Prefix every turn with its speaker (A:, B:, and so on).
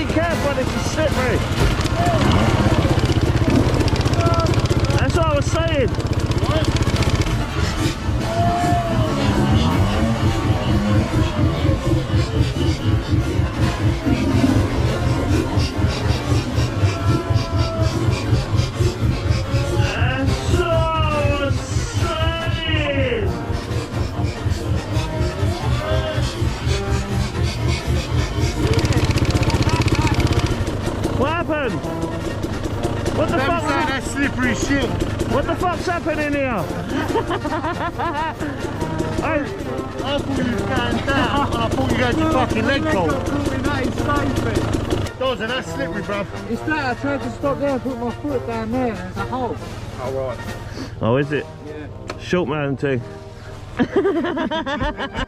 A: Be careful, it's slippery. That's what I was saying. What happened? What the fuck?
B: That slippery shit.
A: What the fuck's happening here?
B: I thought you was going down and I thought you had your fucking leg cold. Dozen, that's slippery, bruv.
C: It's that I tried to stop there and put my foot down there and there's a hole.
B: Oh, right.
A: Oh, is it?
C: Yeah.
A: Short man thing.